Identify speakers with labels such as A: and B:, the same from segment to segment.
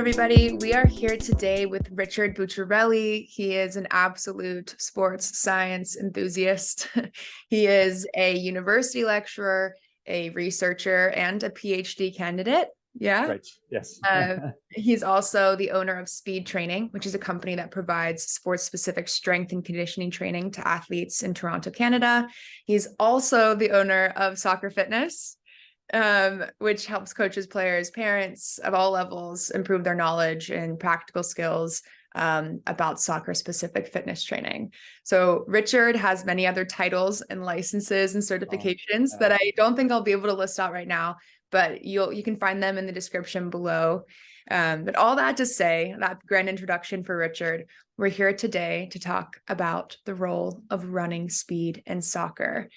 A: everybody. We are here today with Richard Bucciarelli. He is an absolute sports science enthusiast. He is a university lecturer, a researcher, and a PhD candidate. Yeah.
B: Right. Yes.
A: He's also the owner of Speed Training, which is a company that provides sports-specific strength and conditioning training to athletes in Toronto, Canada. He's also the owner of Soccer Fitness, which helps coaches, players, parents of all levels improve their knowledge and practical skills about soccer-specific fitness training. So Richard has many other titles and licenses and certifications that I don't think I'll be able to list out right now, but you can find them in the description below. But all that to say, that grand introduction for Richard, we're here today to talk about the role of running speed in soccer.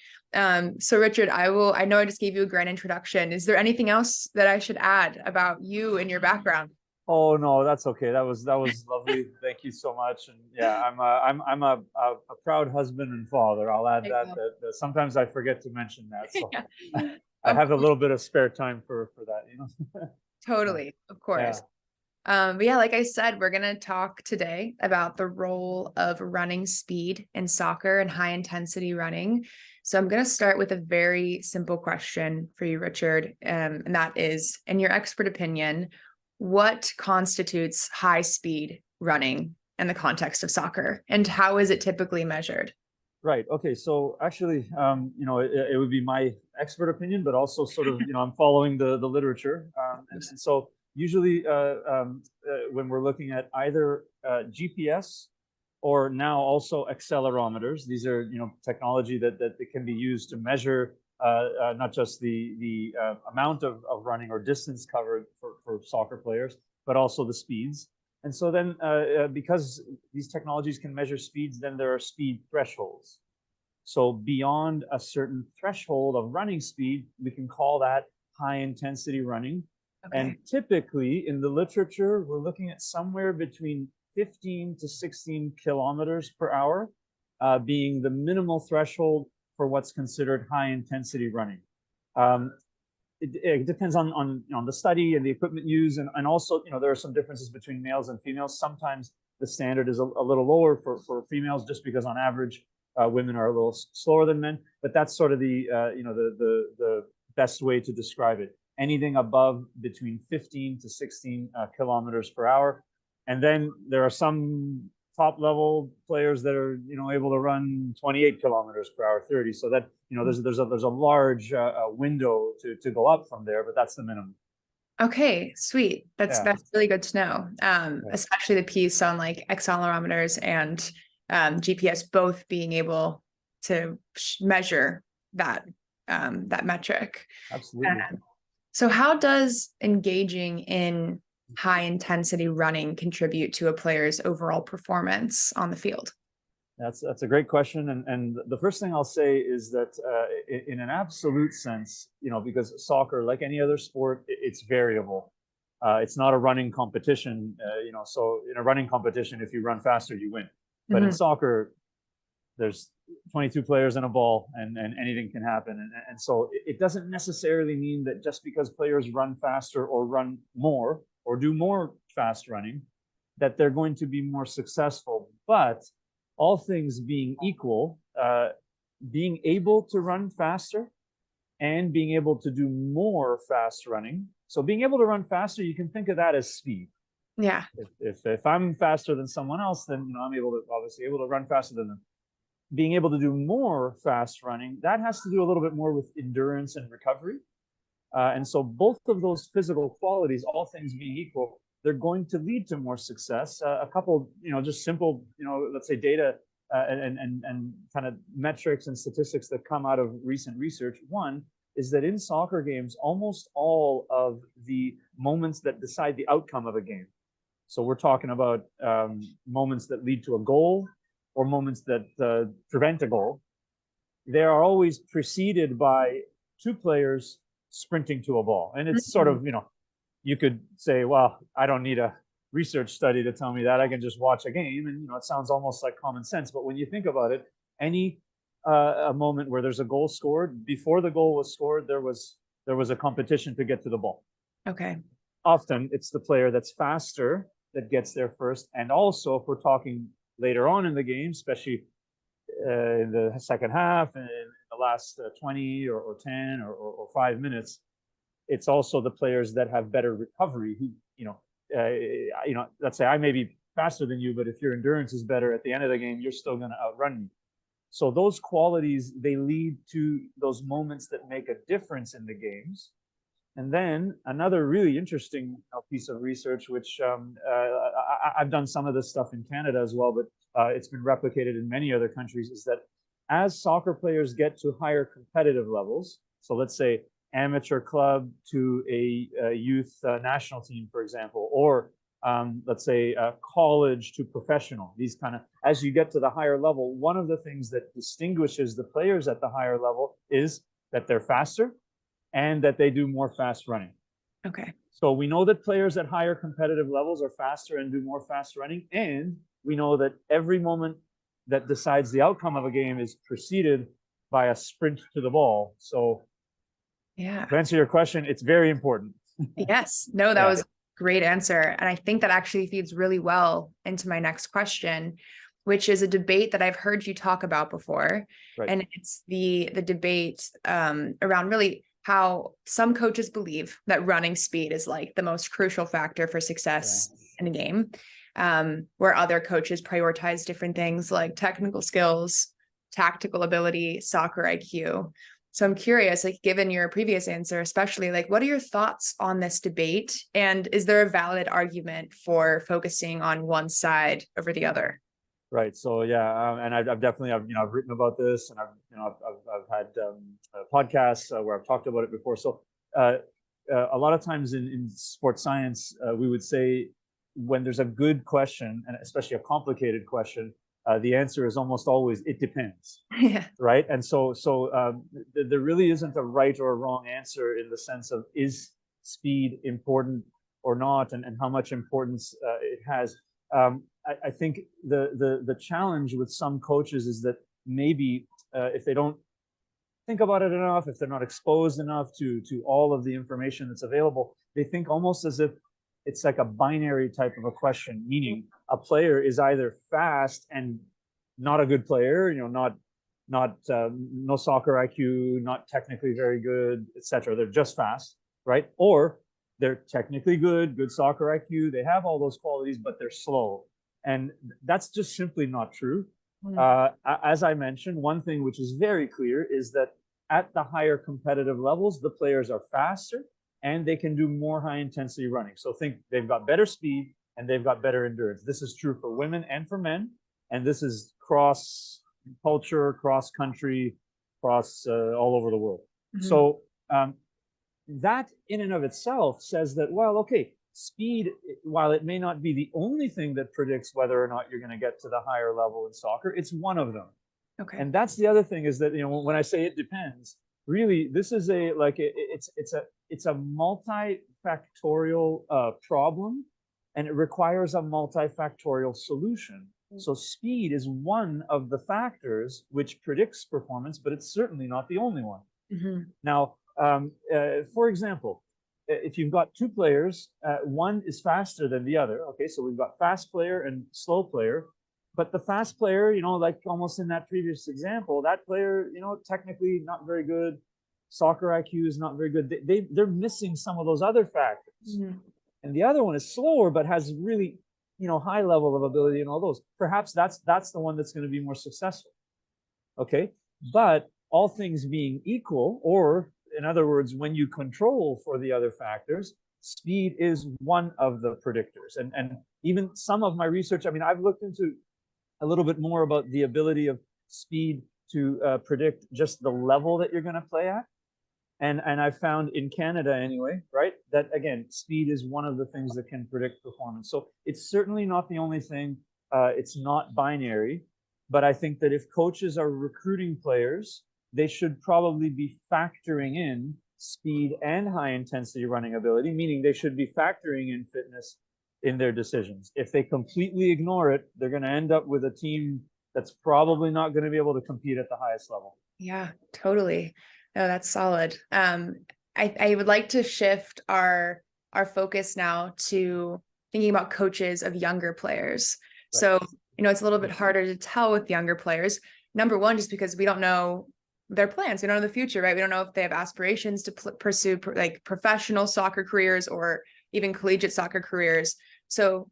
A: So Richard, I know I just gave you a grand introduction. Is there anything else that I should add about you and your background?
B: Oh no, that's okay. That was lovely. Thank you so much. And yeah, I'm a proud husband and father. I'll add that sometimes I forget to mention that. So
A: Yeah.
B: I have a little bit of spare time for that.
A: Totally, of course. But yeah, like I said, we're going to talk today about the role of running speed in soccer and high intensity running. So I'm going to start with a very simple question for you, Richard. And that is, in your expert opinion, what constitutes high speed running in the context of soccer, and how is it typically measured?
B: Right. Okay. So actually, it would be my expert opinion, but also sort of, I'm following the literature. And so usually when we're looking at either GPS or now also accelerometers, these are, technology that can be used to measure not just the amount of running or distance covered for soccer players, but also the speeds. And so then because these technologies can measure speeds, then there are speed thresholds. So beyond a certain threshold of running speed, we can call that high intensity running. Okay. And typically in the literature, we're looking at somewhere between 15 to 16 kilometers per hour being the minimal threshold for what's considered high intensity running. It depends on the study and the equipment used, and also there are some differences between males and females. Sometimes the standard is a little lower for females, just because on average women are a little slower than men. But that's sort of the best way to describe it. Anything above between 15 to 16 kilometers per hour, and then there are some top level players that are able to run 28 kilometers per hour, 30. So that there's a large window to go up from there, but that's the minimum.
A: Okay, sweet. That's really good to know. Especially the piece on like accelerometers and GPS both being able to measure that metric.
B: Absolutely.
A: So how does engaging in high intensity running contribute to a player's overall performance on the field?
B: That's a great question. And the first thing I'll say is that in an absolute sense, because soccer, like any other sport, it's variable. It's not a running competition, so in a running competition, if you run faster, you win. But in soccer, there's 22 players and a ball, and anything can happen. And so it doesn't necessarily mean that just because players run faster or run more or do more fast running, that they're going to be more successful. But all things being equal, being able to run faster and being able to do more fast running. So being able to run faster, you can think of that as speed.
A: Yeah.
B: If I'm faster than someone else, then I'm obviously able to run faster than them. Being able to do more fast running, that has to do a little bit more with endurance and recovery. And so both of those physical qualities, all things being equal, they're going to lead to more success. A couple, just simple, let's say data and kind of metrics and statistics that come out of recent research. One is that in soccer games, almost all of the moments that decide the outcome of a game. So we're talking about moments that lead to a goal or moments that prevent a goal. They are always preceded by two players sprinting to a ball. And it's sort of, you could say, well, I don't need a research study to tell me that. I can just watch a game. And, it sounds almost like common sense. But when you think about it, any a moment where there's a goal scored, before the goal was scored, there was a competition to get to the ball.
A: Okay.
B: often it's the player that's faster that gets there first. And also, if we're talking later on in the game, especially in the second half and in the last 20 or 10 or 5 minutes, it's also the players that have better recovery who, let's say I may be faster than you, but if your endurance is better at the end of the game, you're still going to outrun me. So those qualities, they lead to those moments that make a difference in the games. And then another really interesting piece of research, which I've done some of this stuff in Canada as well, but it's been replicated in many other countries, is that as soccer players get to higher competitive levels, so let's say amateur club to a youth national team, for example, or let's say college to professional, these kind of, as you get to the higher level, one of the things that distinguishes the players at the higher level is that they're faster and that they do more fast running.
A: Okay.
B: So we know that players at higher competitive levels are faster and do more fast running. And we know that every moment that decides the outcome of a game is preceded by a sprint to the ball. So
A: yeah,
B: to answer your question, it's very important.
A: Yes. No, that was a great answer. And I think that actually feeds really well into my next question, which is a debate that I've heard you talk about before.
B: Right.
A: And it's the debate around really how some coaches believe that running speed is like the most crucial factor for success in a game, where other coaches prioritize different things like technical skills, tactical ability, soccer IQ. So I'm curious, like, given your previous answer, especially, like, what are your thoughts on this debate? And is there a valid argument for focusing on one side over the other?
B: Right. So and I've definitely I've written about this, and I've had podcasts where I've talked about it before. So a lot of times in sports science, we would say when there's a good question, and especially a complicated question, the answer is almost always it depends.
A: Yeah.
B: Right. And so there really isn't a right or a wrong answer in the sense of is speed important or not, and how much importance it has. I think the challenge with some coaches is that maybe if they don't think about it enough, if they're not exposed enough to all of the information that's available, they think almost as if it's like a binary type of a question, meaning a player is either fast and not a good player, no soccer IQ, not technically very good, etc. They're just fast, right? Or they're technically good soccer IQ, they have all those qualities, but they're slow. And that's just simply not true. As I mentioned, one thing which is very clear is that at the higher competitive levels, the players are faster and they can do more high intensity running. So think they've got better speed and they've got better endurance. This is true for women and for men. And this is cross culture, cross country, cross all over the world. So that in and of itself says that, well, okay, speed, while it may not be the only thing that predicts whether or not you're going to get to the higher level in soccer, it's one of them.
A: Okay.
B: And that's the other thing, is that, when I say it depends, really, this is it's a multifactorial problem, and it requires a multifactorial solution. So speed is one of the factors which predicts performance, but it's certainly not the only one. Now, for example, if you've got two players, one is faster than the other. Okay, so we've got fast player and slow player. But the fast player, like almost in that previous example, that player, technically not very good. Soccer IQ is not very good. They're missing some of those other factors. And the other one is slower, but has really, high level of ability and all those. Perhaps that's the one that's going to be more successful. Okay, but all things being equal, or in other words, when you control for the other factors, speed is one of the predictors. And even some of my research, I've looked into a little bit more about the ability of speed to predict just the level that you're going to play at. And I found in Canada anyway, right, that again, speed is one of the things that can predict performance. So it's certainly not the only thing. It's not binary. But I think that if coaches are recruiting players, they should probably be factoring in speed and high intensity running ability, meaning they should be factoring in fitness in their decisions. If they completely ignore it, they're going to end up with a team that's probably not going to be able to compete at the highest level.
A: Yeah, totally. No, that's solid. I would like to shift our our focus now to thinking about coaches of younger players.
B: Right.
A: So, it's a little bit harder to tell with younger players. Number one, just because we don't know their plans. We don't know the future, right? We don't know if they have aspirations to pursue like professional soccer careers or even collegiate soccer careers. So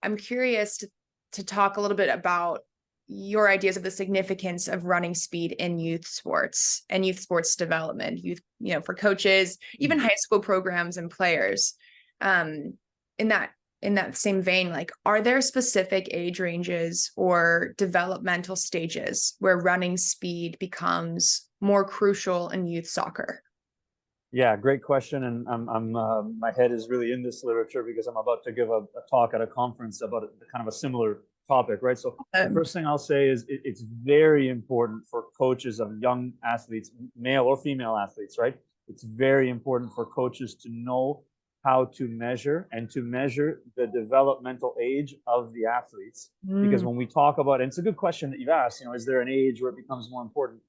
A: I'm curious to talk a little bit about your ideas of the significance of running speed in youth sports and youth sports development, for coaches, even high school programs and players. In that same vein, like, are there specific age ranges or developmental stages where running speed becomes more crucial in youth soccer?
B: Yeah, great question. And my head is really in this literature because I'm about to give a talk at a conference about kind of a similar topic, right? So the first thing I'll say is it's very important for coaches of young athletes, male or female athletes, right? It's very important for coaches to know how to measure and to measure the developmental age of the athletes. Because when we talk about, and it's a good question that you've asked, is there an age where it becomes more important?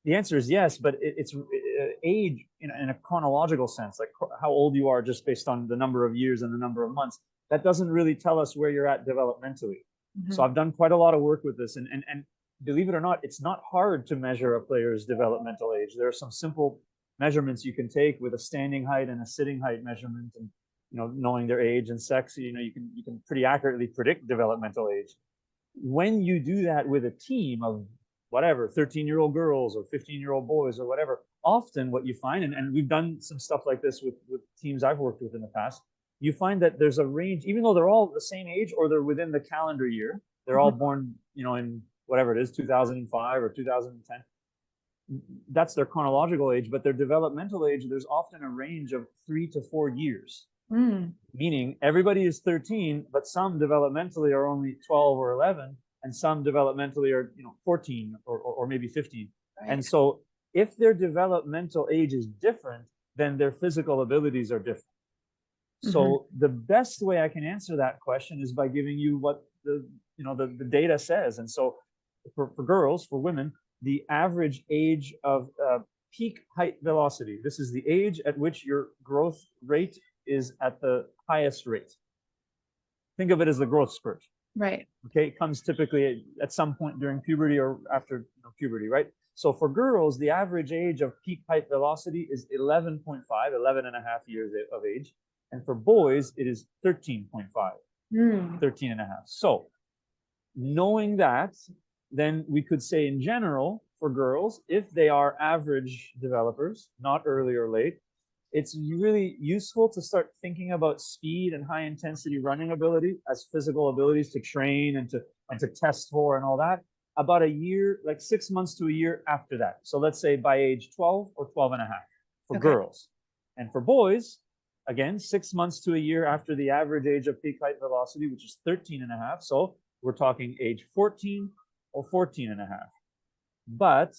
B: The answer is yes, but it's age in a chronological sense, like how old you are just based on the number of years and the number of months. That doesn't really tell us where you're at developmentally. So I've done quite a lot of work with this, and believe it or not, it's not hard to measure a player's developmental age. There are some simple measurements you can take with a standing height and a sitting height measurement, and knowing their age and sex, you can pretty accurately predict developmental age. When you do that with a team of whatever 13-year-old girls or 15-year-old boys or whatever, often what you find, and we've done some stuff like this with teams I've worked with in the past, you find that there's a range, even though they're all the same age or they're within the calendar year, they're all born in whatever it is, 2005 or 2010. That's their chronological age, but their developmental age, there's often a range of 3 to 4 years. Meaning everybody is 13, but some developmentally are only 12 or 11, and some developmentally are 14 or maybe 15. Right. And so if their developmental age is different, then their physical abilities are different. So the best way I can answer that question is by giving you what the data says. And so for girls, for women, the average age of peak height velocity, this is the age at which your growth rate is at the highest rate. Think of it as the growth spurt. Right. Okay, it comes typically at some point during puberty or after puberty, right? So for girls, the average age of peak height velocity is 11.5, 11 and a half years of age. And for boys, it is 13.5, 13 and a half. So knowing that, then we could say in general, for girls, if they are average developers, not early or late, it's really useful to start thinking about speed and high intensity running ability as physical abilities to train and to test for and all that about a year, like 6 months to a year after that. So let's say by age 12 or 12 and a half for girls. And for boys, again, 6 months to a year after the average age of peak height velocity, which is 13 and a half. So we're talking age 14 or 14 and a half. But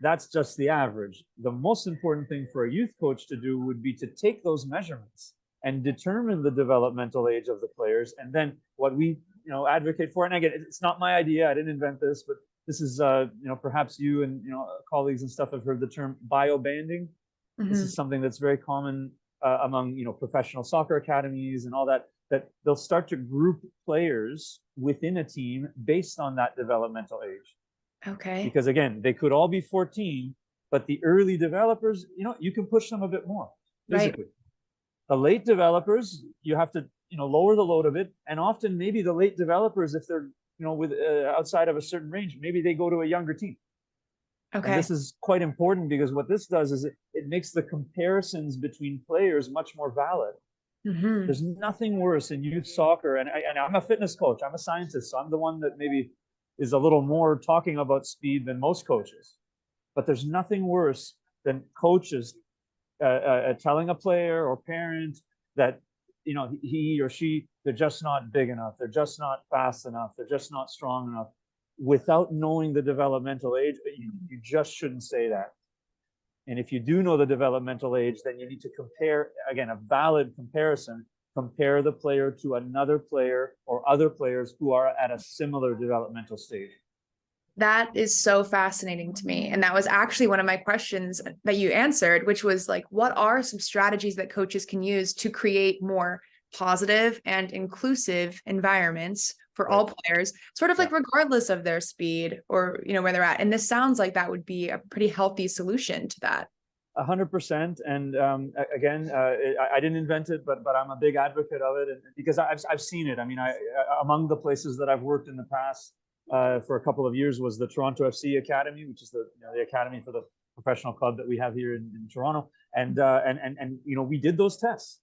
B: that's just the average. The most important thing for a youth coach to do would be to take those measurements and determine the developmental age of the players. And then what we advocate for, and again, it's not my idea, I didn't invent this, but this is perhaps you and colleagues and stuff have heard the term biobanding. This is something that's very common among professional soccer academies and all that they'll start to group players within a team based on that developmental age. Okay. Because again, they could all be 14, but the early developers, you can push them a bit more physically. Right. The late developers, you have to lower the load of it, and often maybe the late developers, if they're with outside of a certain range, maybe they go to a younger team. Okay. And this is quite important because what this does is it makes the comparisons between players much more valid. There's nothing worse in youth soccer, and I'm a fitness coach, I'm a scientist, so I'm the one that maybe is a little more talking about speed than most coaches. But there's nothing worse than coaches telling a player or parent that he or she, they're just not big enough, they're just not fast enough, they're just not strong enough, without knowing the developmental age. You just shouldn't say that. And if you do know the developmental age, then you need to compare, again, a valid comparison, compare the player to another player or other players who are at a similar developmental stage.
A: That is so fascinating to me. And that was actually one of my questions that you answered, which was like, what are some strategies that coaches can use to create more positive and inclusive environments for
B: Right.
A: all players, sort of like regardless of their speed or, you know, where they're at. And this sounds like that would be a pretty healthy solution to that.
B: 100%. And again, I didn't invent it, but I'm a big advocate of it, and because I've seen it. I mean, among the places that I've worked in the past for a couple of years was the Toronto FC Academy, which is the academy for the professional club that we have here in Toronto. And you know, we did those tests,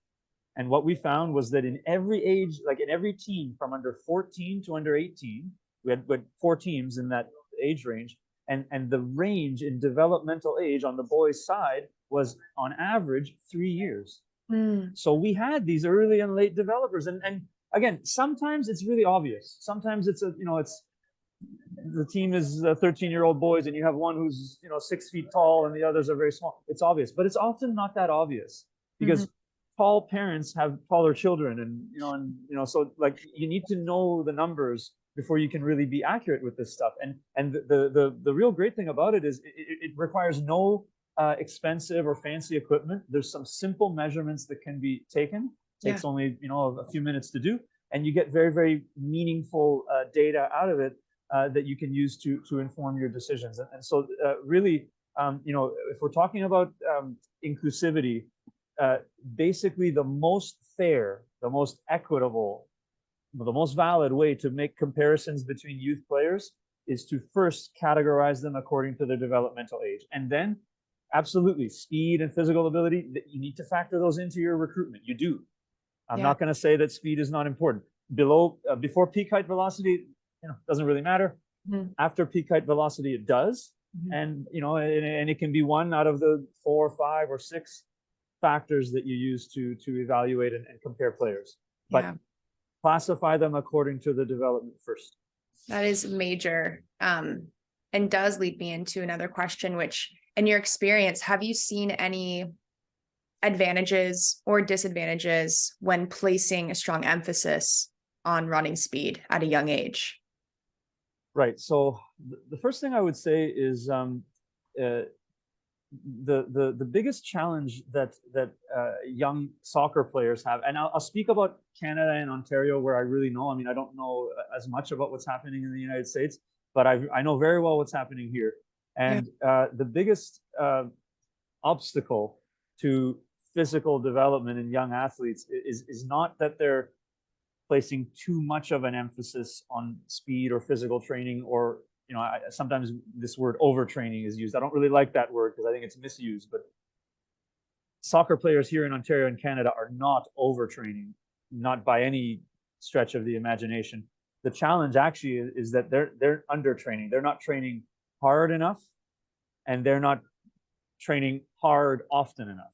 B: and what we found was that in every age, like in every team from under 14 to under 18, we had 4 teams in that age range. And the range in developmental age on the boys' side was on average 3 years. So we had these early and late developers. And again, sometimes it's really obvious. Sometimes it's it's the team is 13-year-old boys and you have one who's 6 feet tall and the others are very small. It's obvious, but it's often not that obvious because tall parents have taller children, and so like you need to know the numbers before you can really be accurate with this stuff. And the real great thing about it is it requires no expensive or fancy equipment. There's some simple measurements that can be taken. Takes only a few minutes to do, and you get very, very meaningful data out of it that you can use to inform your decisions. And so really, if we're talking about inclusivity, basically the most fair, the most equitable, the most valid way to make comparisons between youth players is to first categorize them according to their developmental age. And then absolutely speed and physical ability, you need to factor those into your recruitment. You do. I'm not going to say that speed is not important. Before peak height velocity, doesn't really matter. After peak height velocity, it does. And and it can be one out of the 4, 5, or 6 factors that you use to evaluate and compare players. But classify them according to the development first.
A: That is major, and does lead me into another question, which, in your experience, have you seen any advantages or disadvantages when placing a strong emphasis on running speed at a young age?
B: Right. So the first thing I would say is the biggest challenge that young soccer players have, and I'll speak about Canada and Ontario where I really know. I mean, I don't know as much about what's happening in the United States, but I know very well what's happening here. And the biggest obstacle to physical development in young athletes is not that they're placing too much of an emphasis on speed or physical training, or sometimes this word overtraining is used. I don't really like that word because I think it's misused, but soccer players here in Ontario and Canada are not overtraining, not by any stretch of the imagination. The challenge actually is that they're undertraining. They're not training hard enough, and they're not training hard often enough.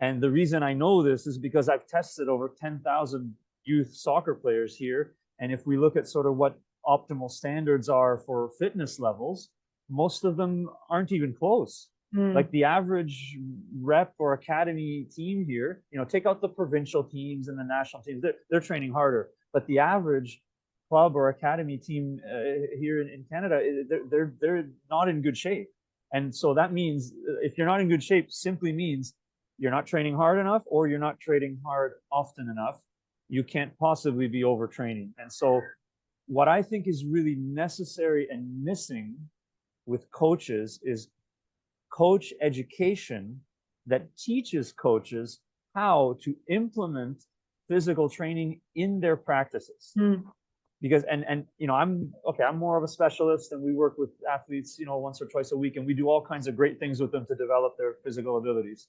B: And the reason I know this is because I've tested over 10,000 youth soccer players here. And if we look at sort of what optimal standards are for fitness levels, most of them aren't even close. Like the average rep or academy team here, take out the provincial teams and the national teams, they're training harder. But the average club or academy team here in Canada, they're not in good shape. And so that means if you're not in good shape, simply means you're not training hard enough, or you're not training hard often enough. You can't possibly be overtraining. And so what I think is really necessary and missing with coaches is coach education that teaches coaches how to implement physical training in their practices. Because I'm more of a specialist, and we work with athletes once or twice a week, and we do all kinds of great things with them to develop their physical abilities.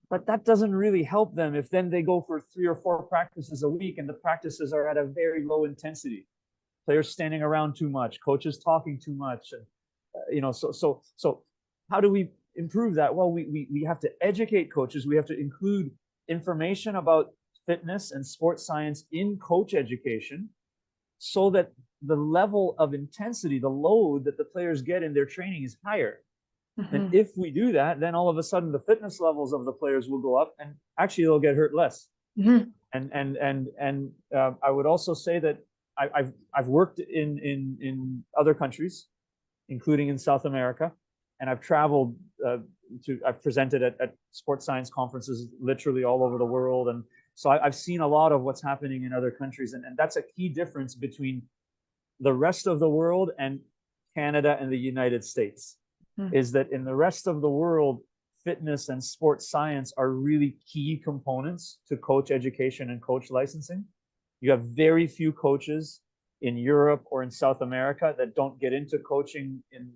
B: But that doesn't really help them if then they go for 3 or 4 practices a week, and the practices are at a very low intensity. Players standing around too much, coaches talking too much, and so how do we improve that? Well, we have to educate coaches. We have to include information about fitness and sports science in coach education, so that the level of intensity, the load that the players get in their training is higher. And if we do that, then all of a sudden the fitness levels of the players will go up, and actually they'll get hurt less. And I would also say that I've worked in other countries, including in South America, and I've traveled I've presented at sports science conferences literally all over the world, and so I've seen a lot of what's happening in other countries, and that's a key difference between the rest of the world and Canada and the United States, is that in the rest of the world, fitness and sports science are really key components to coach education and coach licensing. You have very few coaches in Europe or in South America that don't get into coaching in,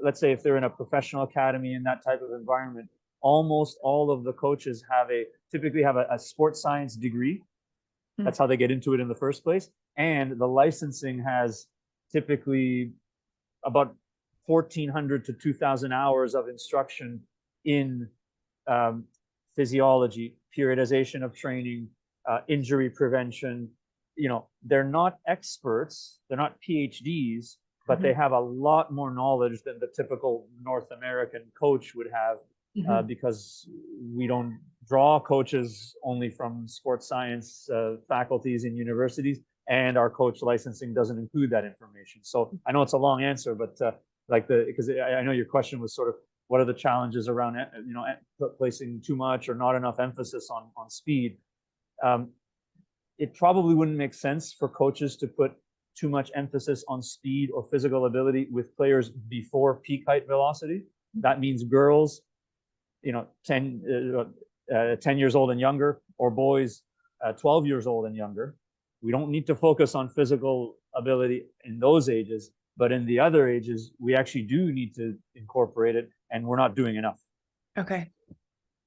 B: let's say, if they're in a professional academy in that type of environment. Almost all of the coaches typically have a sports science degree. That's how they get into it in the first place. And the licensing has typically about 1,400 to 2,000 hours of instruction in physiology, periodization of training, injury prevention. You know, they're not experts, they're not PhDs, but they have a lot more knowledge than the typical North American coach would have, because we don't draw coaches only from sports science faculties in universities, and our coach licensing doesn't include that information. So I know it's a long answer, but because I know your question was sort of, what are the challenges around, you know, placing too much or not enough emphasis on speed? It probably wouldn't make sense for coaches to put too much emphasis on speed or physical ability with players before peak height velocity. That means girls, you know, 10 years old and younger, or boys 12 years old and younger. We don't need to focus on physical ability in those ages, but in the other ages, we actually do need to incorporate it, and we're not doing enough.
A: Okay.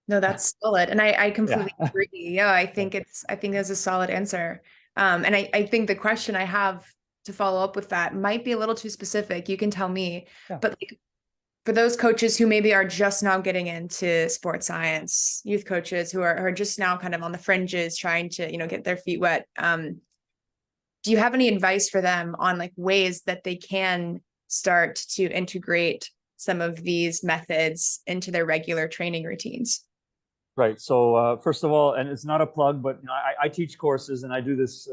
A: No, that's solid. And I completely agree. Yeah, I think that's a solid answer. And I think the question I have to follow up with that might be a little too specific. You can tell me, but like, for those coaches who maybe are just now getting into sports science, youth coaches who are just now kind of on the fringes trying to, you know, get their feet wet. Do you have any advice for them on like ways that they can start to integrate some of these methods into their regular training routines?
B: Right. So first of all, and it's not a plug, but you know, I teach courses, and I do this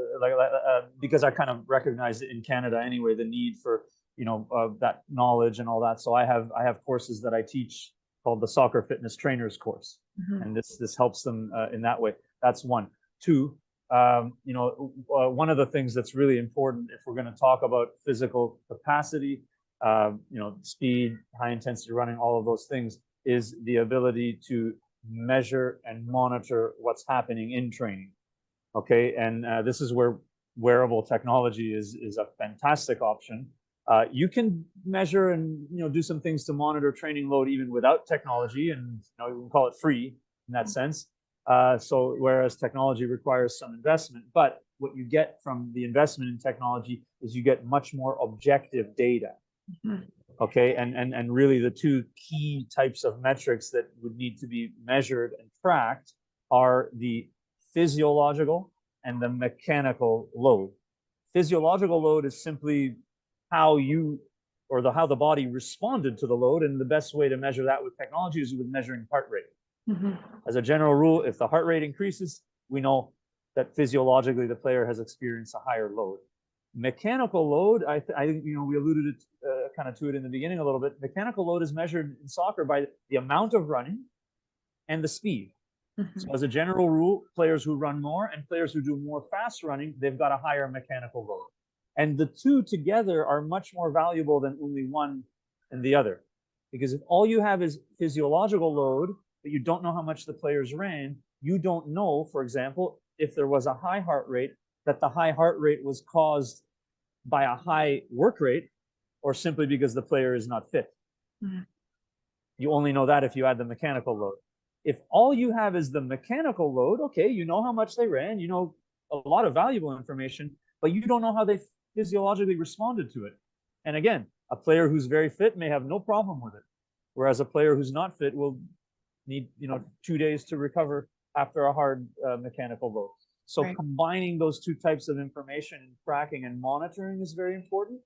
B: because I kind of recognize it in Canada anyway, the need for, you know, that knowledge and all that. So I have courses that I teach called the Soccer Fitness Trainers course, and this helps them in that way. That's one. Two, you know, one of the things that's really important if we're going to talk about physical capacity, you know, speed, high intensity running, all of those things, is the ability to measure and monitor what's happening in training. Okay, and this is where wearable technology is a fantastic option. You can measure and, you know, do some things to monitor training load even without technology, and, you know, you can call it free in that sense. So whereas technology requires some investment, but what you get from the investment in technology is you get much more objective data. Okay, and really the two key types of metrics that would need to be measured and tracked are the physiological and the mechanical load. Physiological load is simply how the body responded to the load, and the best way to measure that with technology is with measuring heart rate. As a general rule, if the heart rate increases, we know that physiologically the player has experienced a higher load. Mechanical load, I think, you know, we alluded kind of to it in the beginning a little bit. Mechanical load is measured in soccer by the amount of running and the speed. So as a general rule, players who run more and players who do more fast running, they've got a higher mechanical load. And the two together are much more valuable than only one and the other. Because if all you have is physiological load, but you don't know how much the players ran, you don't know, for example, if there was a high heart rate, that the high heart rate was caused by a high work rate or simply because the player is not fit. You only know that if you add the mechanical load. If all you have is the mechanical load, okay, you know how much they ran, you know a lot of valuable information, but you don't know how they physiologically responded to it. And again, a player who's very fit may have no problem with it, whereas a player who's not fit will need, you know, 2 days to recover after a hard mechanical load. So combining those two types of information and tracking and monitoring is very important.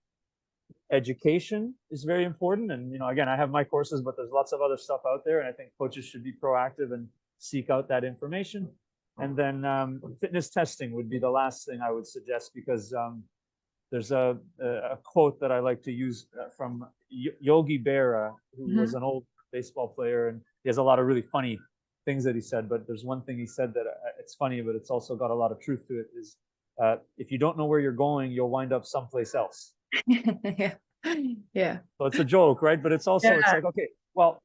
B: Education is very important. And, you know, again, I have my courses, but there's lots of other stuff out there. And I think coaches should be proactive and seek out that information. And then fitness testing would be the last thing I would suggest, because there's a quote that I like to use from Yogi Berra, who was an old baseball player, and he has a lot of really funny things that he said. But there's one thing he said that it's funny, but it's also got a lot of truth to it. Is if you don't know where you're going, you'll wind up someplace else.
A: Yeah. Yeah.
B: So it's a joke, right? But it's also, it's
A: Yeah.
B: like, okay, well,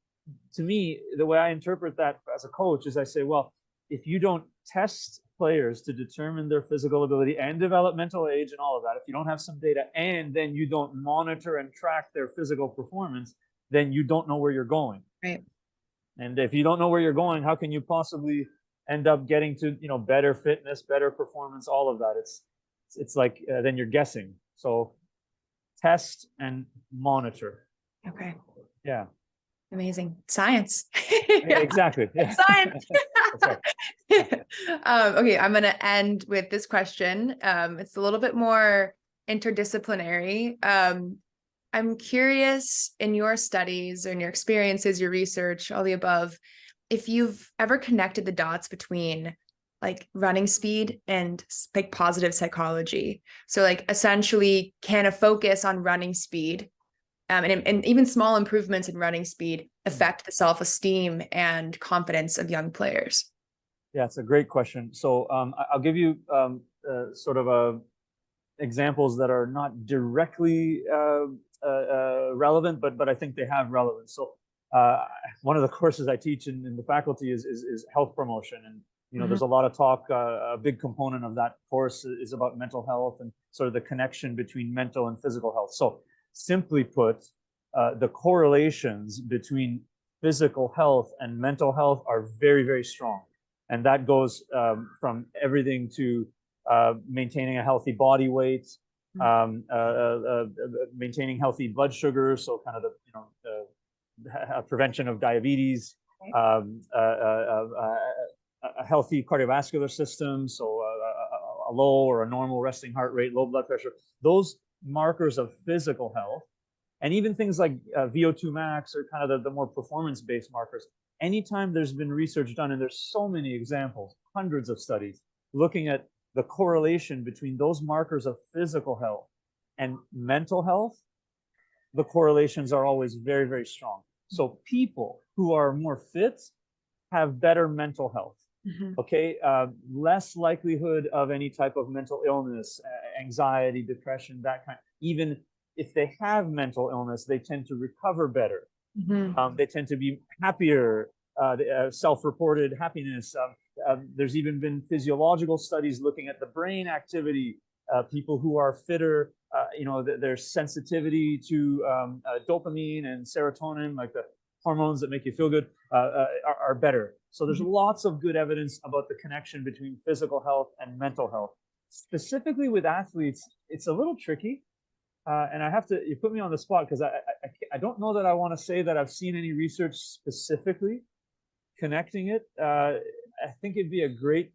B: to me, the way I interpret that as a coach is I say, well, if you don't test players to determine their physical ability and developmental age and all of that, if you don't have some data and then you don't monitor and track their physical performance, then you don't know where you're going.
A: Right.
B: And if you don't know where you're going, how can you possibly end up getting to, you know, better fitness, better performance, all of that? It's like then you're guessing. So test and monitor.
A: Okay.
B: Yeah.
A: Amazing. Science.
B: Exactly. Yeah.
A: Science.
B: That's right.
A: Okay, I'm going to end with this question. It's a little bit more interdisciplinary. I'm curious, in your studies or in your experiences, your research, all the above, if you've ever connected the dots between like running speed and like positive psychology. So like essentially, can a focus on running speed and even small improvements in running speed affect the self-esteem and confidence of young players?
B: Yeah, it's a great question. So I'll give you sort of examples that are not directly relevant, but I think they have relevance. So one of the courses I teach in the faculty is health promotion, and you know, there's a lot of talk. A big component of that course is about mental health and sort of the connection between mental and physical health. So simply put, the correlations between physical health and mental health are very, very strong. And that goes from everything to maintaining a healthy body weight, maintaining healthy blood sugar, so kind of the, you know, prevention of diabetes, a healthy cardiovascular system, so a low or a normal resting heart rate, low blood pressure. Those markers of physical health, and even things like VO2 max or kind of the more performance-based markers. Anytime there's been research done, and there's so many examples, hundreds of studies, looking at the correlation between those markers of physical health and mental health, the correlations are always very, very strong. So people who are more fit have better mental health. Okay, less likelihood of any type of mental illness, anxiety, depression, that kind. Even if they have mental illness, they tend to recover better. They tend to be happier, self-reported happiness. There's even been physiological studies looking at the brain activity. People who are fitter, you know, their sensitivity to dopamine and serotonin, like the hormones that make you feel good, are better. So there's lots of good evidence about the connection between physical health and mental health. Specifically with athletes, it's a little tricky. And I have to, you put me on the spot because I don't know that I want to say that I've seen any research specifically connecting it. I think it'd be a great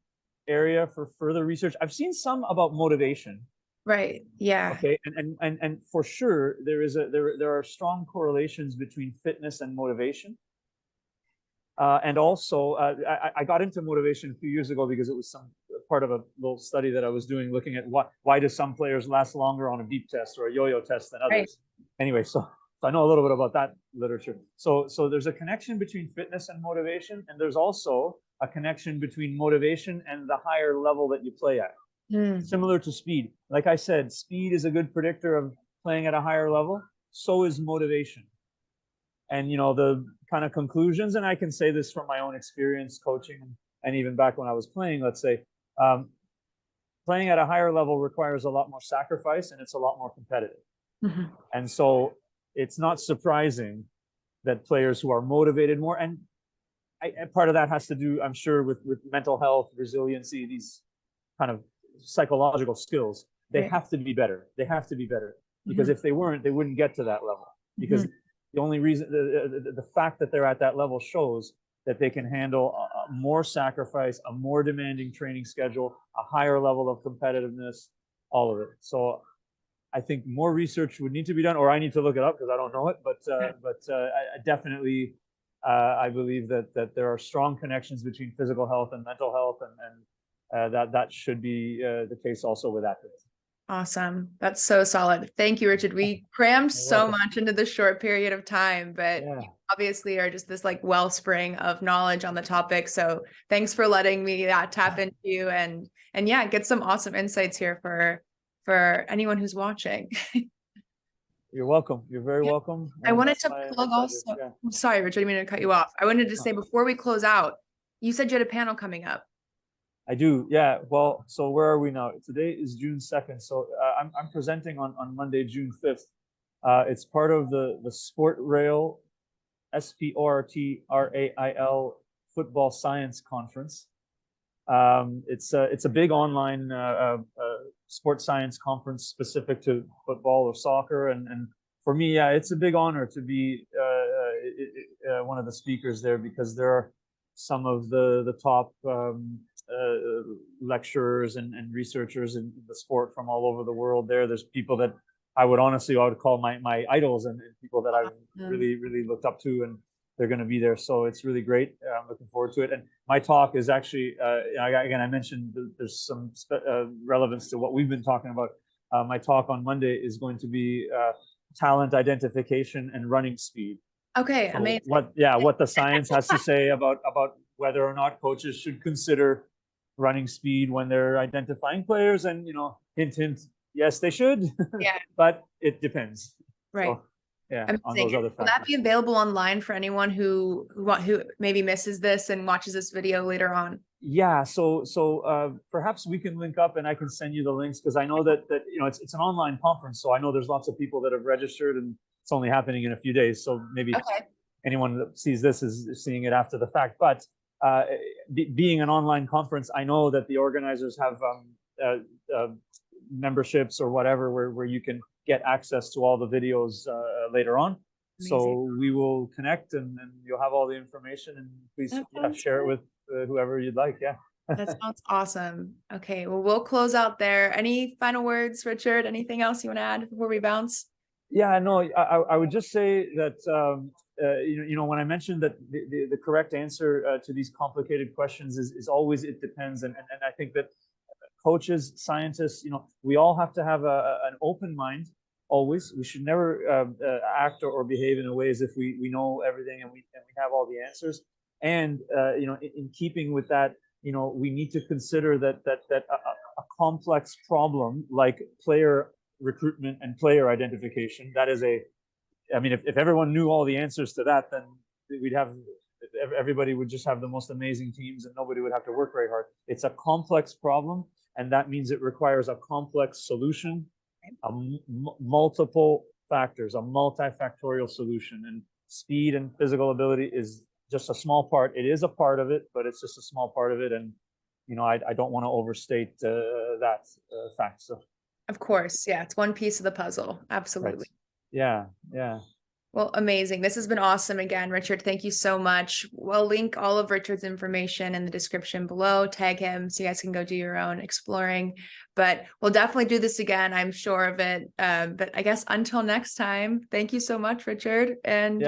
B: area for further research. I've seen some about motivation.
A: Right. Yeah.
B: Okay. And for sure, there are strong correlations between fitness and motivation. And also, I got into motivation a few years ago because it was some part of a little study that I was doing, looking at why do some players last longer on a beep test or a yo-yo test than others. Right. Anyway, so I know a little bit about that literature. So there's a connection between fitness and motivation, and there's also a connection between motivation and the higher level that you play at. Similar to speed. Like I said, speed is a good predictor of playing at a higher level. So is motivation. And, you know, the kind of conclusions, and I can say this from my own experience coaching and even back when I was playing, let's say, playing at a higher level requires a lot more sacrifice and it's a lot more competitive. And so it's not surprising that players who are motivated more, and part of that has to do, I'm sure, with mental health, resiliency, these kind of psychological skills, they have to be better. They have to be better because if they weren't, they wouldn't get to that level. Because the only reason, the fact that they're at that level shows that they can handle more sacrifice, a more demanding training schedule, a higher level of competitiveness, all of it. So I think more research would need to be done, or I need to look it up because I don't know it. But I definitely, I believe that there are strong connections between physical health and mental health, and that should be the case also with athletes.
A: Awesome. That's so solid. Thank you, Richard. We crammed
B: You're
A: so
B: welcome.
A: much into this short period of time, but
B: Yeah.
A: you obviously are just this like wellspring of knowledge on the topic. So thanks for letting me tap into you and yeah, get some awesome insights here for anyone who's watching.
B: You're welcome. You're very
A: Yeah.
B: welcome.
A: I
B: And
A: wanted to
B: my
A: plug
B: pleasure.
A: also.
B: Yeah.
A: I'm sorry, Richard, I didn't mean to cut you off. I wanted to say before we close out, you said you had a panel coming up.
B: I do. Yeah. Well, so where are we now? Today is June 2nd. So I'm presenting on Monday, June 5th. It's part of the Sport Rail, SPORTRAIL Football Science Conference. It's a big online sports science conference specific to football or soccer, and for me, yeah, it's a big honor to be one of the speakers there, because there are some of the top lecturers and researchers in the sport from all over the world there. There's people that I would call my idols, and people that I've really looked up to, and they're going to be there. So it's really great. I'm looking forward to it. And my talk is actually, again, I mentioned there's some relevance to what we've been talking about. My talk on Monday is going to be talent identification and running speed.
A: Okay,
B: So
A: amazing.
B: what the science has to say about whether or not coaches should consider running speed when they're identifying players. And, hint, hint, yes, they should.
A: Yeah.
B: But it depends.
A: Right.
B: So, yeah,
A: I'm
B: on
A: saying,
B: those other
A: will that
B: factors.
A: be available online for anyone who maybe misses this and watches this video later on?
B: Yeah, so perhaps we can link up and I can send you the links, because I know that it's an online conference, so I know there's lots of people that have registered, and it's only happening in a few days, so maybe anyone that sees this is seeing it after the fact. But being an online conference, I know that the organizers have memberships or whatever where you can get access to all the videos later on. Amazing. So we will connect, and you'll have all the information, and please share it with whoever you'd like. Yeah.
A: That sounds awesome. Okay, well, we'll close out there. Any final words, Richard? Anything else you want to add before we bounce?
B: Yeah, no, I would just say that when I mentioned that the correct answer to these complicated questions is always it depends, and I think that coaches, scientists, we all have to have an open mind. Always, we should never act or behave in a way as if we know everything and we have all the answers. And in keeping with that, we need to consider that a complex problem like player recruitment and player identification, that is if everyone knew all the answers to that, then everybody would just have the most amazing teams and nobody would have to work very hard. It's a complex problem, and that means it requires a complex solution, multiple factors, a multifactorial solution. And speed and physical ability is just a small part. It is a part of it, but it's just a small part of it. And I don't want to overstate that fact. So,
A: of course, yeah, it's one piece of the puzzle. Absolutely.
B: Right. Yeah.
A: Well, amazing. This has been awesome. Again, Richard, thank you so much. We'll link all of Richard's information in the description below. Tag him so you guys can go do your own exploring. But we'll definitely do this again. I'm sure of it. But I guess until next time, thank you so much, Richard. And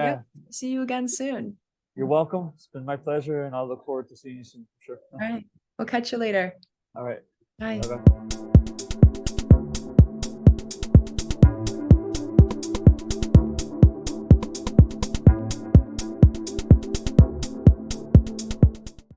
A: see you again soon.
B: You're welcome. It's been my pleasure, and I'll look forward to seeing you soon for sure.
A: All right. We'll catch you later.
B: All right.
A: Bye.
B: Bye-bye.